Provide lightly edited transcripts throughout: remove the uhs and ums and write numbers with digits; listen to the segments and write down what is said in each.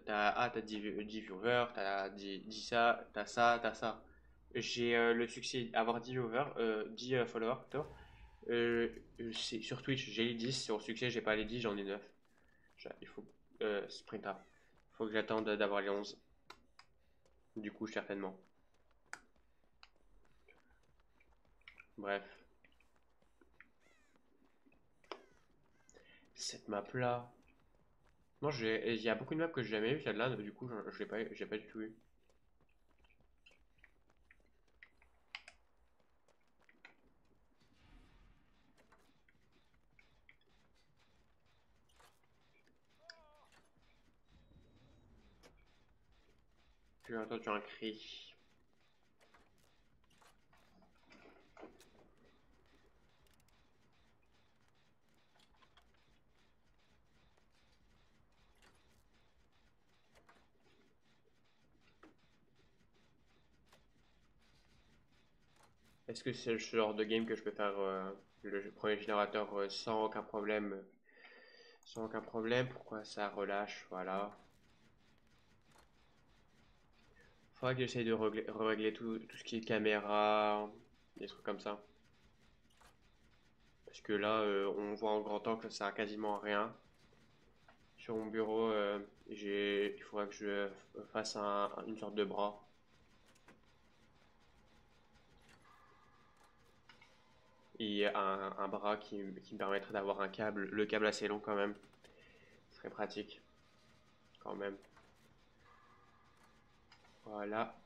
t'as 10 viewers, t'as 10 ça, t'as ça, t'as ça. J'ai le succès, avoir 10 viewers, 10 followers plutôt. Sur Twitch, j'ai les 10, sur le succès, j'ai pas les 10, j'en ai 9. Il faut sprint up. Il faut que j'attende d'avoir les 11. Du coup, certainement. Bref, cette map là. Non, il y a beaucoup de maps que j'ai jamais eu, celle-là, du coup, je l'ai pas, j'ai pas du tout eu. J'ai entendu un cri. Est-ce que c'est le genre de game que je peux faire le premier générateur sans aucun problème? Sans aucun problème, pourquoi ça relâche? Voilà. Faudra que j'essaye de régler tout ce qui est caméra, des trucs comme ça. Parce que là, on voit en grand temps que ça sert à quasiment rien. Sur mon bureau, il faudra que je fasse une sorte de bras. Et un bras qui me permettrait d'avoir le câble assez long quand même. Ce serait pratique, quand même. Voilà.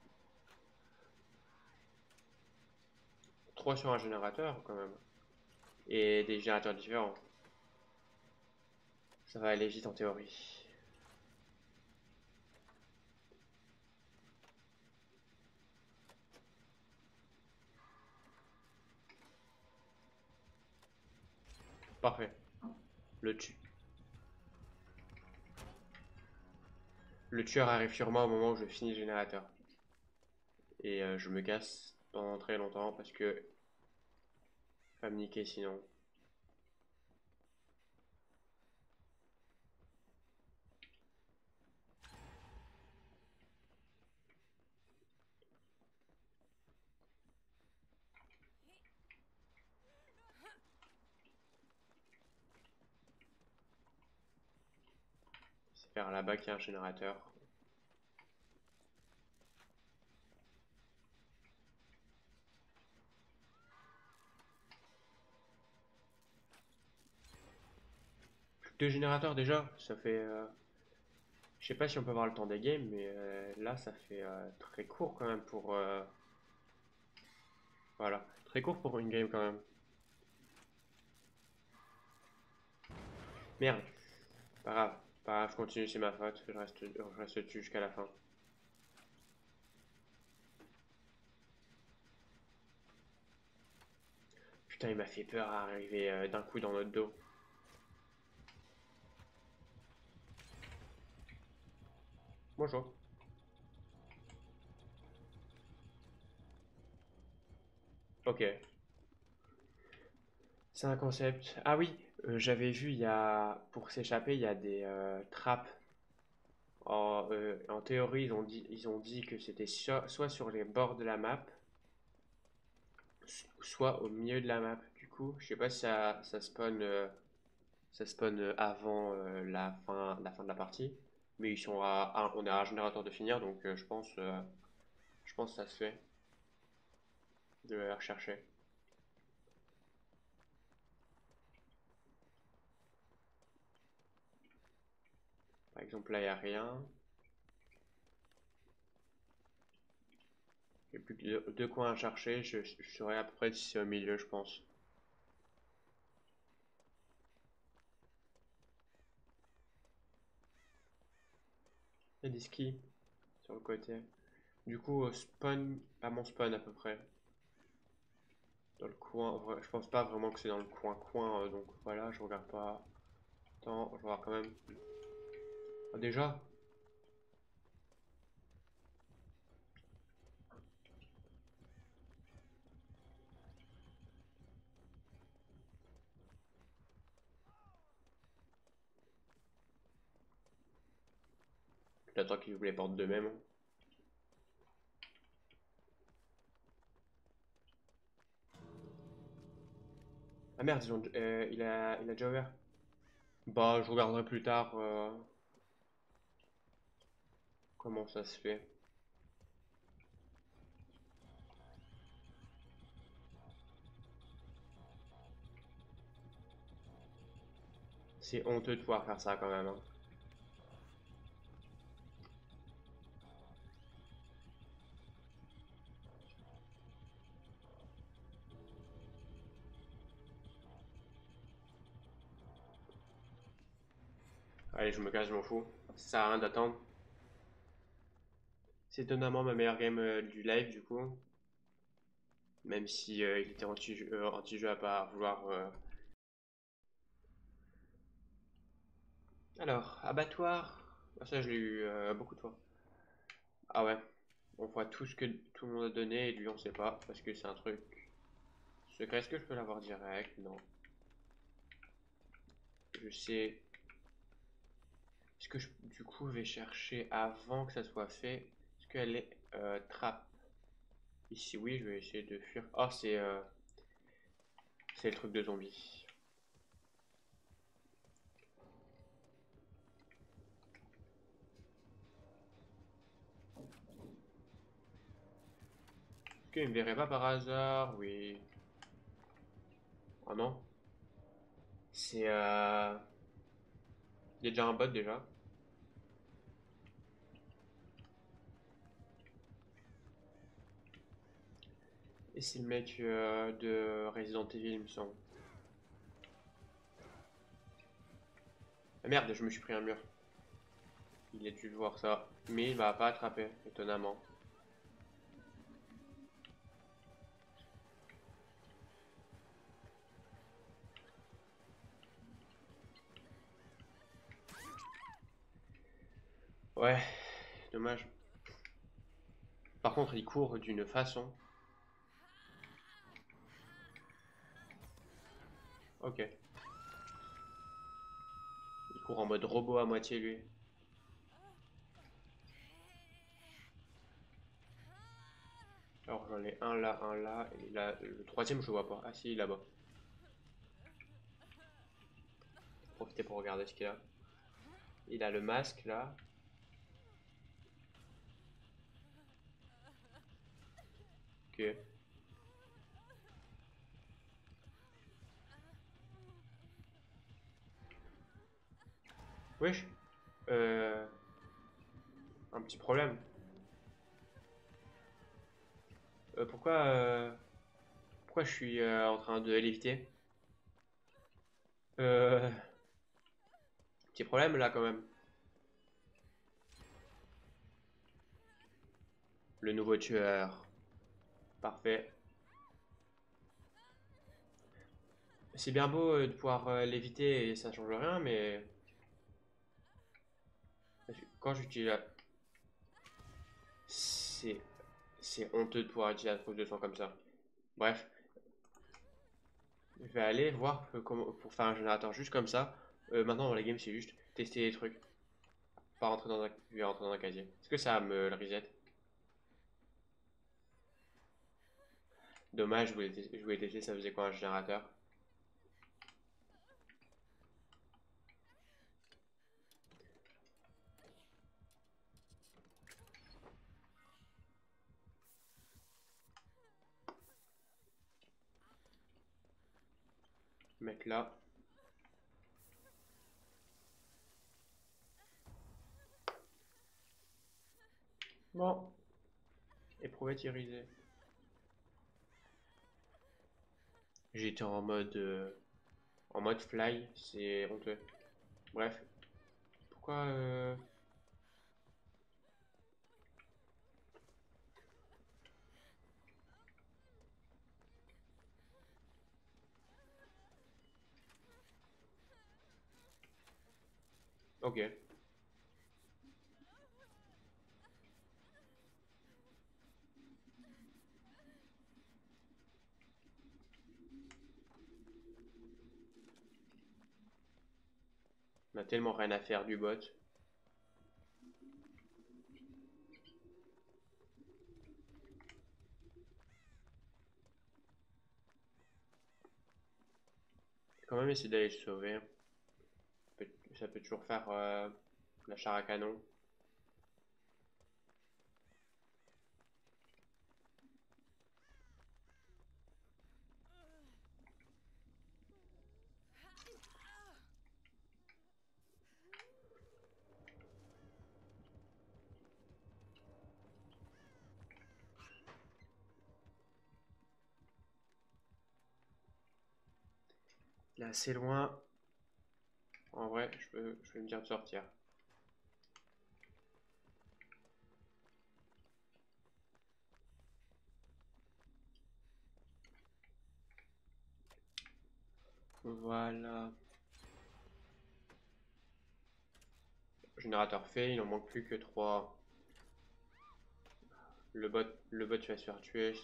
3 sur un générateur, quand même. Et des générateurs différents. Ça va aller vite en théorie. Parfait. Le, tu- le tueur arrive sur moi au moment où je finis le générateur. Et je me casse pendant très longtemps parce que va me niquer sinon. C'est vers là-bas qu'il y a un générateur. Deux générateurs déjà, ça fait. Je sais pas si on peut voir le temps des games, mais là ça fait très court quand même pour. Voilà, très court pour une game quand même. Merde, pas grave, pas grave, je continue, c'est ma faute, je reste dessus jusqu'à la fin. Putain, il m'a fait peur à arriver d'un coup dans notre dos. Bonjour. Ok, c'est un concept. Ah oui, j'avais vu, pour s'échapper, il y a des trappes. En théorie, ils ont dit que c'était soit sur les bords de la map, soit au milieu de la map. Du coup, je sais pas si ça spawn avant la fin de la partie, mais on est à un générateur de finir, donc je pense que ça se fait de les rechercher. Par exemple, là, il n'y a rien. Il n'y a plus que deux coins à chercher. Je saurais à peu près si c'est au milieu, je pense. Il y a des skis sur le côté. Du coup, spawn à mon spawn à peu près. Dans le coin. Je pense pas vraiment que c'est dans le coin, donc voilà, je regarde pas. Attends, je regarde quand même. Ah, déjà? J'attends qu'ils ouvrent les portes d'eux-mêmes. Ah merde, il a déjà ouvert. Bah, je regarderai plus tard comment ça se fait. C'est honteux de pouvoir faire ça quand même, hein. Allez, je me casse, je m'en fous. Ça sert à rien d'attendre. C'est étonnamment ma meilleure game du live du coup. Même si il était anti-jeu à pas vouloir. Alors, abattoir. Ah, ça, je l'ai eu beaucoup de fois. Ah ouais. On voit tout ce que tout le monde a donné et lui on sait pas parce que c'est un truc secret. Est-ce que je peux l'avoir direct? Non. Je sais. Est-ce que du coup je vais chercher avant que ça soit fait? Est-ce qu'elle est trap? Ici oui, je vais essayer de fuir. Oh c'est le truc de zombie. Est-ce qu'il me verrait pas par hasard? Oui. Oh non. C'est il y a déjà un bot déjà. Et c'est le mec de Resident Evil, il me semble. Ah merde, je me suis pris un mur. Il a dû voir ça. Mais il m'a pas attrapé, étonnamment. Ouais, dommage. Par contre, il court d'une façon. Ok. Il court en mode robot à moitié, lui. Alors j'en ai un là, et là, le troisième je le vois pas. Ah si, là-bas. Profitez pour regarder ce qu'il a. Il a le masque là. Ok. Wesh. Euh, un petit problème. Pourquoi je suis en train de l'éviter? Euh, Petit problème là quand même. Le nouveau tueur. Parfait. C'est bien beau de pouvoir l'éviter et ça change rien, mais quand j'utilise c'est c'est honteux de pouvoir utiliser la trousse de sang comme ça. Bref, je vais aller voir comment, pour faire un générateur juste comme ça. Maintenant dans la game, c'est juste tester les trucs. Pas rentrer dans un, je vais rentrer dans un casier. Est-ce que ça me le reset? Dommage, je voulais tester ça faisait quoi un générateur. Mettre là. Bon, éprouver tiriser. J'étais en mode fly, c'est honteux. Bref, pourquoi ok. On a tellement rien à faire du bot. même essayer d'aller le sauver. Ça peut toujours faire la char à canon. Il est assez loin. En vrai, je vais me dire de sortir. Voilà. Générateur fait, il en manque plus que 3. Le bot va se faire tuer,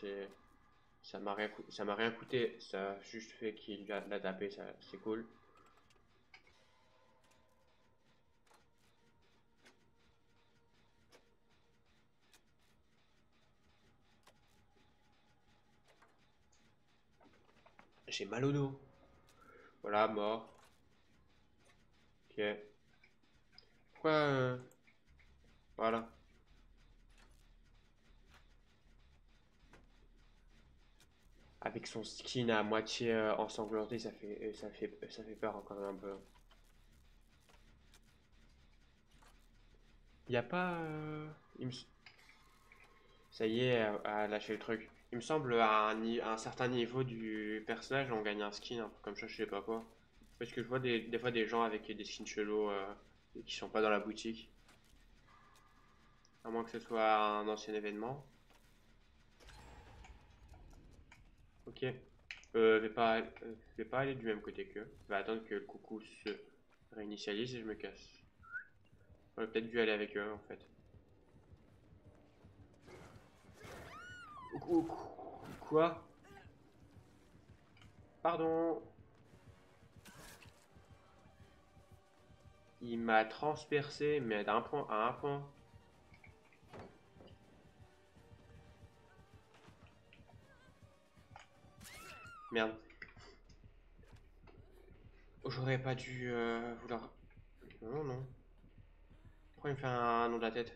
ça m'a rien coûté, ça a juste fait qu'il l'a tapé, ça, c'est cool. J'ai mal au dos. Voilà, mort. Ok. Pourquoi voilà. Avec son skin à moitié ensanglanté, ça fait peur quand même un peu. Y a pas. il me s- Ça y est, à lâcher le truc. Il me semble à un certain niveau du personnage, on gagne un skin, un truc comme ça, je sais pas quoi. Parce que je vois des fois des gens avec des skins chelous qui sont pas dans la boutique. À moins que ce soit un ancien événement. Ok. Vais pas aller du même côté qu'eux. Je vais attendre que le coucou se réinitialise et je me casse. J'aurais peut-être dû aller avec eux en fait. Quoi? Pardon. Il m'a transpercé, mais d'un point à un point. Merde. J'aurais pas dû vouloir. Non, non. Pourquoi il me fait un nom de la tête?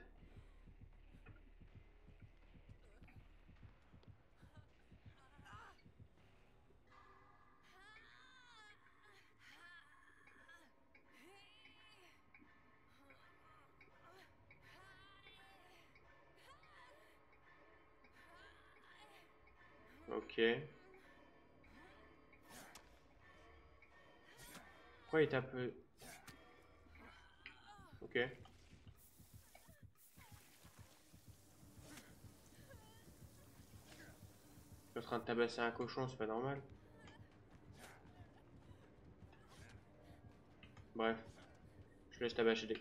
Ok. Pourquoi il tape. Ok. Je suis en train de tabasser un cochon, c'est pas normal. Bref, je laisse tabasser des.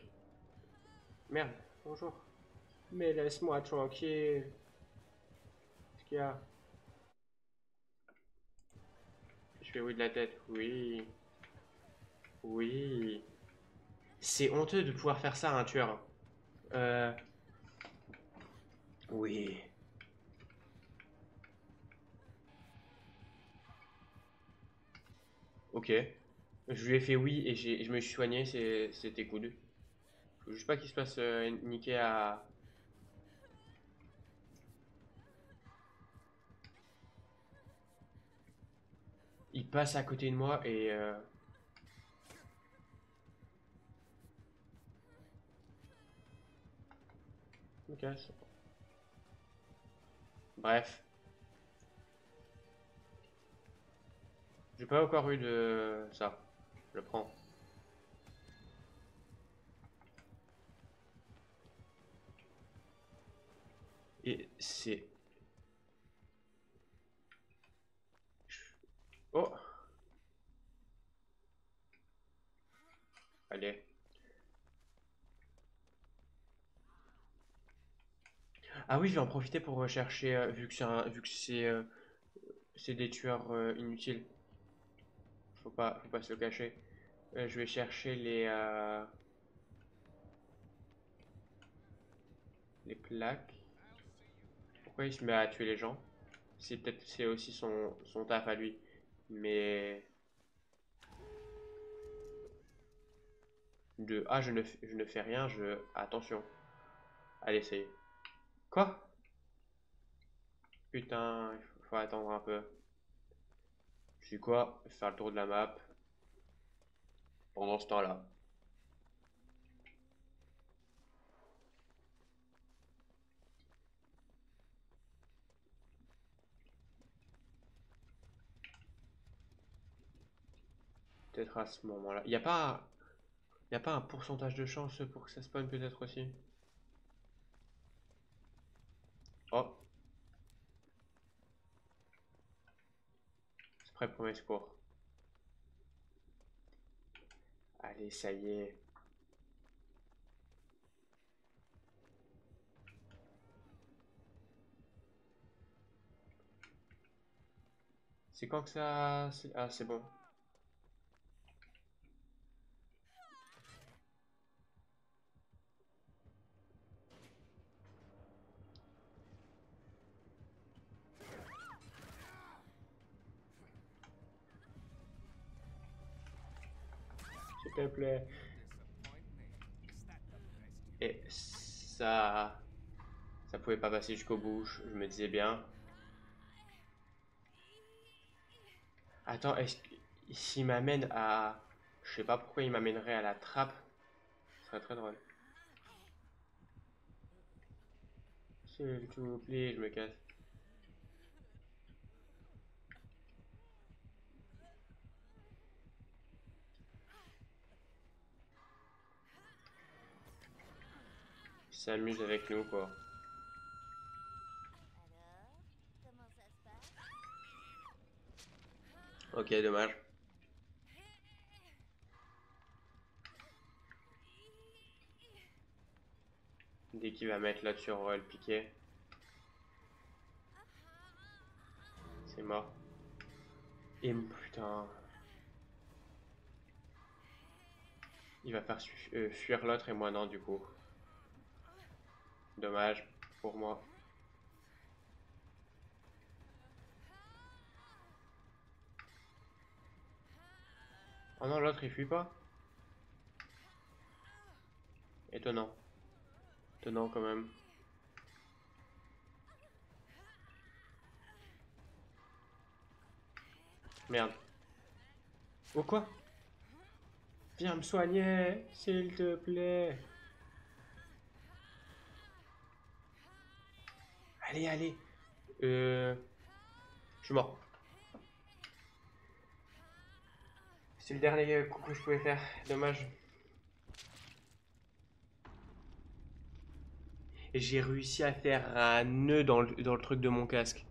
Merde, bonjour. Mais laisse-moi tranquille. Qu'est-ce qu'il y a? Je fais oui de la tête. Oui. Oui. C'est honteux de pouvoir faire ça à un tueur. Euh. Oui. Ok. Je lui ai fait oui et je me suis soigné, c'était good. Faut juste pas qu'il se passe niquer à. Il passe à côté de moi et. Je me casse. Bref. J'ai pas encore eu de ça. Je le prends. Et c'est. Oh! Allez. Ah oui, je vais en profiter pour rechercher, vu que c'est des tueurs inutiles. Faut pas se le cacher. Je vais chercher les plaques. Pourquoi il se met à tuer les gens? C'est aussi son taf à lui. Mais de ah je ne fais rien, je attention. Allez, ça y est. Quoi? Putain, il faut attendre un peu. Je suis quoi? Faire le tour de la map pendant ce temps-là. Peut-être à ce moment-là. Y a pas un pourcentage de chance pour que ça spawn peut-être aussi? Oh, c'est prêt pour mes secours. Allez, ça y est. C'est quand que ça... Ah, c'est bon. S'il te plaît. Et ça... Ça pouvait pas passer jusqu'au bout, je me disais bien. Attends, s'il m'amène à... Je sais pas pourquoi il m'amènerait à la trappe. Ce serait très drôle. S'il te plaît, je me casse. Il s'amuse avec nous, quoi. Ok, dommage. Dès qu'il va mettre là dessus, on va le piquer. C'est mort. Et putain... Il va faire fuir l'autre et moi non, du coup. Dommage pour moi. Oh non, l'autre il fuit pas. Étonnant. Étonnant quand même. Merde. Oh quoi? Viens me soigner, s'il te plaît. Allez, allez. Je suis mort. C'est le dernier coup que je pouvais faire. Dommage. Et j'ai réussi à faire un nœud dans le truc de mon casque.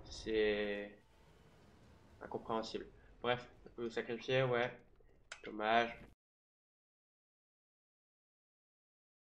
C'est incompréhensible. Bref, sacrifier, ouais. Dommage.